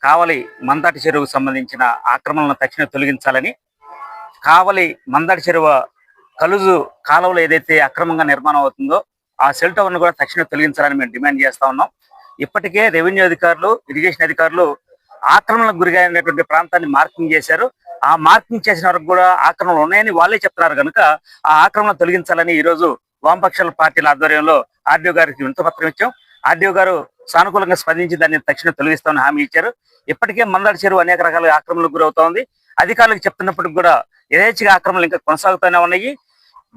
కావలి మందాటి చెరువుకు సంబంధించిన ఆక్రమణలను తక్షణం తొలగించాలని, కావలి మందాటి చెరువు కలుజు కాలువలో ఏదైతే అక్రమంగా నిర్మాణం అవుతుందో ఆ సెల్ టవర్ను కూడా తక్షణం తొలగించాలని మేము డిమాండ్ చేస్తా ఉన్నాం. ఇప్పటికే రెవెన్యూ అధికారులు, ఇరిగేషన్ అధికారులు ఆక్రమణకు గురిగాయినటువంటి ప్రాంతాన్ని మార్కింగ్ చేశారు. ఆ మార్కింగ్ చేసిన వరకు కూడా ఆక్రమణలు ఉన్నాయని వాళ్ళే చెప్తున్నారు కనుక ఆ ఆక్రమణ తొలగించాలని ఈరోజు వామపక్షాల పార్టీల ఆధ్వర్యంలో ఆర్డీఓ గారికి వినతిపత్రం ఇచ్చాం. ఆర్డీఓ గారు సానుకూలంగా స్పందించి దాన్ని తక్షణం తొలగిస్తామని హామీ ఇచ్చారు. ఇప్పటికే మందాడి చెరువు అనేక రకాల ఆక్రమణలకు గురవుతోంది. అధికారులకు చెప్తున్నప్పటికి కూడా యథేచ్ఛగా ఆక్రమణలు ఇంకా కొనసాగుతూనే ఉన్నాయి.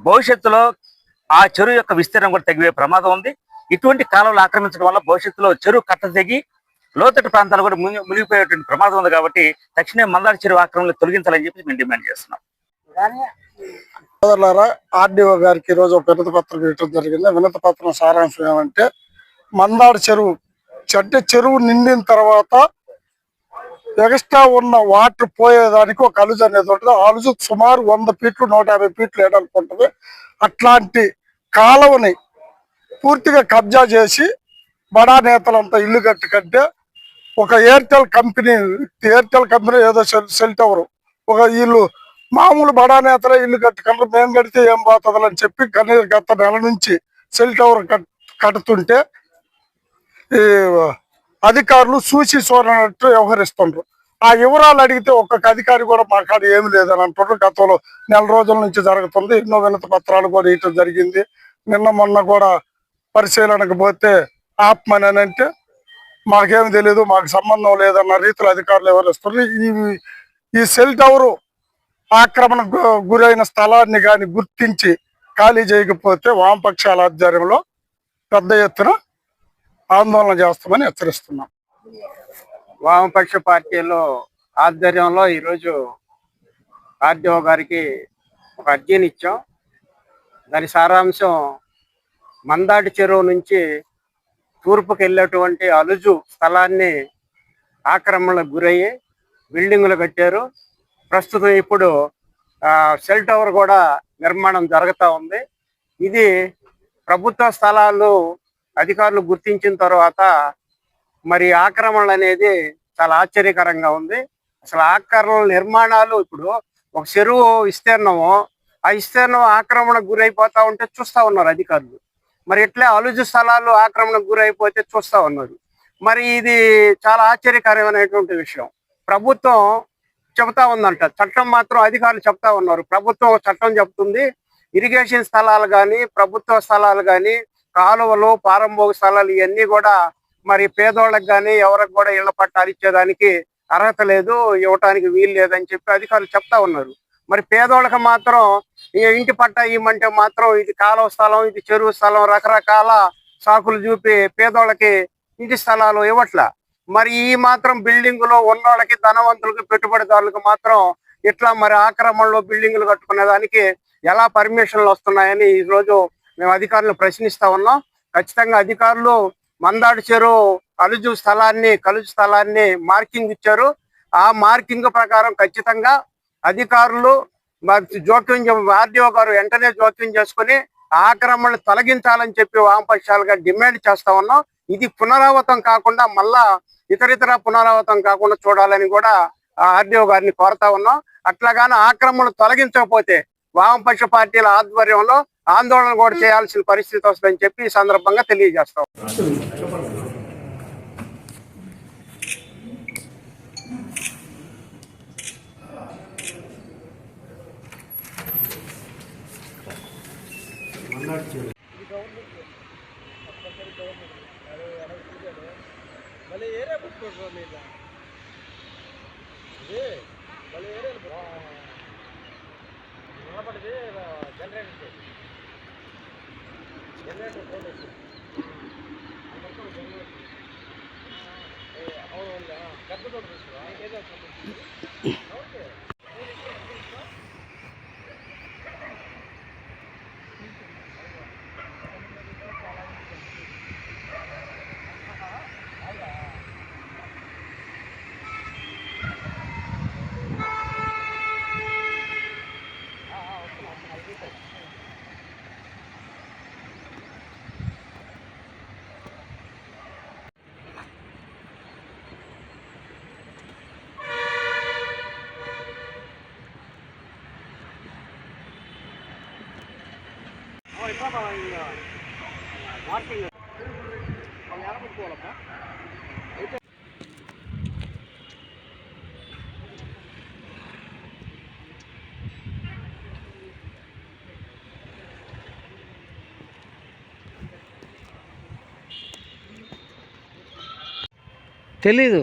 భవిష్యత్తులో ఆ చెరువు యొక్క విస్తీర్ణం కూడా తగ్గే ప్రమాదం ఉంది. ఇటువంటి కాలువలు ఆక్రమించడం వల్ల భవిష్యత్తులో చెరువు కట్ట తెగి లోతట్టు ప్రాంతాలు కూడా మునిగిపోయేటువంటి ప్రమాదం ఉంది. కాబట్టి తక్షణమే మందాడి చెరువు ఆక్రమణలు తొలగించాలని చెప్పి మేము డిమాండ్ చేస్తున్నాం. ఆర్డీఓ గారికి ఈ రోజు ఒక వినతి పత్రం ఇవ్వడం జరిగింది. వినతి పత్రం సారాంశం ఏమంటే, మందాడి చెరువు నిండిన తర్వాత ఎక్స్ట్రా ఉన్న వాటర్ పోయేదానికి ఒక అలుజు అనేది ఉంటుంది. ఆ అలుజు సుమారు 100 ఫీట్లు 150 ఫీట్లు ఏడాలకు ఉంటుంది. అట్లాంటి కాలువని పూర్తిగా కబ్జా చేసి బడా నేతలంతా ఇల్లు కట్టే ఒక ఎయిర్టెల్ కంపెనీ ఏదో సెల్ టవర్ ఒక ఇల్లు మామూలు బడా నేతలే ఇల్లు కట్టుకుంటారు, మేము కడితే ఏం పోతుందని అని చెప్పి గత నెల నుంచి సెల్ టవర్ కడుతుంటే ఈ అధికారులు చూసి చూడనట్టు వ్యవహరిస్తుండ్రు. ఆ వివరాలు అడిగితే ఒక్కొక్క అధికారి కూడా మా కాడ ఏమి లేదని అంటున్నారు. గతంలో నెల రోజుల నుంచి జరుగుతుంది. ఎన్నో వినతి పత్రాలు కూడా ఇవ్వడం జరిగింది. నిన్న మొన్న కూడా పరిశీలనకు పోతే ఆపమని అంటే మాకేమి తెలియదు, మాకు సంబంధం లేదన్న రీతిలో అధికారులు వ్యవహరిస్తున్నారు. ఈ సెల్ టవరు ఆక్రమణ గురైన స్థలాన్ని కానీ గుర్తించి ఖాళీ చేయకపోతే వామపక్షాల ఆధ్వర్యంలో పెద్ద ఎత్తున ఆందోళన చేస్తామని హెచ్చరిస్తున్నాం. వామపక్ష పార్టీలో ఆధ్వర్యంలో ఈరోజు ఆర్డీఓ గారికి ఒక అర్జీని ఇచ్చాం. దాని సారాంశం, మందాటి చెరువు నుంచి తూర్పుకు వెళ్ళేటువంటి అలుజు స్థలాన్ని ఆక్రమణలకు గురయ్యి బిల్డింగులు కట్టారు. ప్రస్తుతం ఇప్పుడు సెల్ టవర్ కూడా నిర్మాణం జరుగుతూ ఉంది. ఇది ప్రభుత్వ స్థలాలు అధికారులు గుర్తించిన తర్వాత మరి ఆక్రమణలు అనేది చాలా ఆశ్చర్యకరంగా ఉంది. అసలు ఆక్రమణ నిర్మాణాలు ఇప్పుడు ఒక చెరువు విస్తీర్ణము, ఆ విస్తీర్ణం ఆక్రమణకు గురైపోతా ఉంటే చూస్తూ ఉన్నారు అధికారులు. మరి ఇట్లే అలుజు స్థలాలు ఆక్రమణకు గురైపోతే చూస్తూ ఉన్నారు. మరి ఇది చాలా ఆశ్చర్యకరమైనటువంటి విషయం. ప్రభుత్వం చెబుతా ఉందంట, చట్టం మాత్రం అధికారులు చెప్తా ఉన్నారు. ప్రభుత్వం చట్టం చెప్తుంది, ఇరిగేషన్ స్థలాలు కానీ ప్రభుత్వ స్థలాలు కానీ కాలువలు పారంభోగ స్థలాలు ఇవన్నీ కూడా మరి పేదోళ్ళకి కానీ ఎవరికి కూడా ఇళ్ల పట్టాలు ఇచ్చేదానికి అర్హత లేదు, ఇవ్వటానికి వీలు లేదని చెప్పి అధికారులు చెప్తా ఉన్నారు. మరి పేదోళ్ళకి మాత్రం ఇంటి పట్టా ఇవ్వమంటే మాత్రం ఇది కాలువ స్థలం, ఇది చెరువు స్థలం, రకరకాల సాకులు చూపి పేదోళ్ళకి ఇంటి స్థలాలు ఇవ్వట్లా. మరి ఈ మాత్రం బిల్డింగులో ఉన్నోళ్ళకి, ధనవంతులకి, పెట్టుబడిదారులకు మాత్రం ఇట్లా మరి ఆక్రమణలో బిల్డింగులు కట్టుకునే దానికి ఎలా పర్మిషన్లు వస్తున్నాయని ఈ రోజు మేము అధికారులను ప్రశ్నిస్తా ఉన్నాం. ఖచ్చితంగా అధికారులు మందాడి చెరువు కలుజు స్థలాన్ని మార్కింగ్ ఇచ్చారు. ఆ మార్కింగ్ ప్రకారం ఖచ్చితంగా అధికారులు ఆర్డీఓ గారు వెంటనే జోక్యం చేసుకుని ఆక్రమణలు తొలగించాలని చెప్పి వామపక్షాలుగా డిమాండ్ చేస్తా ఉన్నాం. ఇది పునరావృతం కాకుండా మళ్ళా ఇతరితర పునరావృతం కాకుండా చూడాలని కూడా ఆర్డీఓ గారిని కోరుతా ఉన్నాం. అట్లాగానే ఆక్రమణలు తొలగించకపోతే వామపక్ష పార్టీల ఆధ్వర్యంలో ఆందోళన కూడా చేయాల్సిన పరిస్థితి వస్తుందని చెప్పి ఈ సందర్భంగా తెలియజేస్తాం. తెలీదు.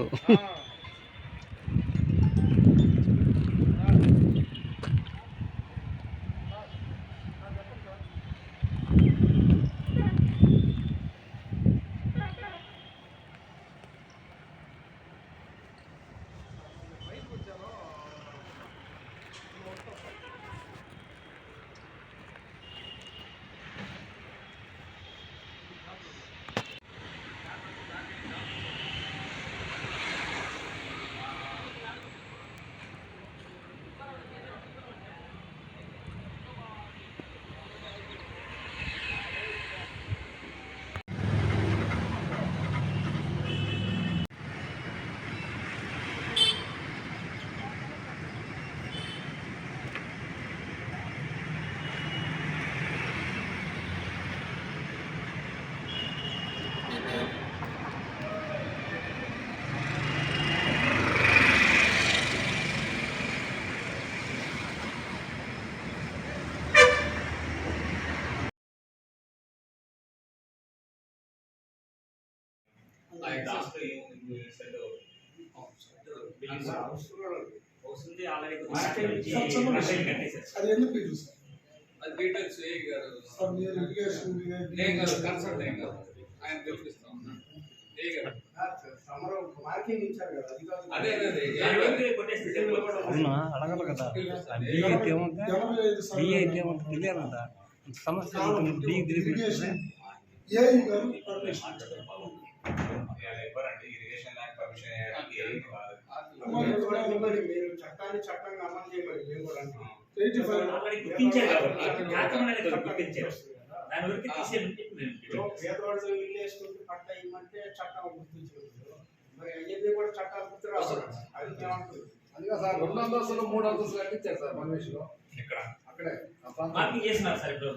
అది ఎందుకు ఇది సార్? అది డీటెయిల్స్ ఏ గారు సార్ మీరు ఇరిగేషన్ నేను కాదు కన్సల్ట్ ఏం కాదు ఆయన తెలిపిస్తా ఉన్నాను ఏ గారు మార్కింగ్ ఇచ్చారు కదా, అది కాదు. అదే అదే అవునా, అడగలు కదా. బి అయితే ఏమంటే, బి అయితే ఏమంటే తెలియాలి కదా. సమస్య బి ఇరిగేషన్ ఏ గారు పర్మిషన్ ఎవరండి ఇరిగేషన్ ల్యాండ్ పర్మిషన్ మీరు చట్టాన్ని చట్టంగా అమలు చేయమని మేము కూడా అంటున్నాం. పేదవాళ్ళు ఇల్లు వేసుకుంటే పట్ట ఇవ్వమంటే చట్టం గుర్తించలేదు. మరి అవన్నీ కూడా చట్టాలు గుర్తు రావాలి. అది ఏమంటుంది? అందుకే సార్ 2 అంతస్తులు 3 అంతస్తులు కట్టించారు సార్ మన విషయంలో ఇక్కడ అక్కడే మార్కింగ్ చేసినారు సార్ ఇప్పుడు.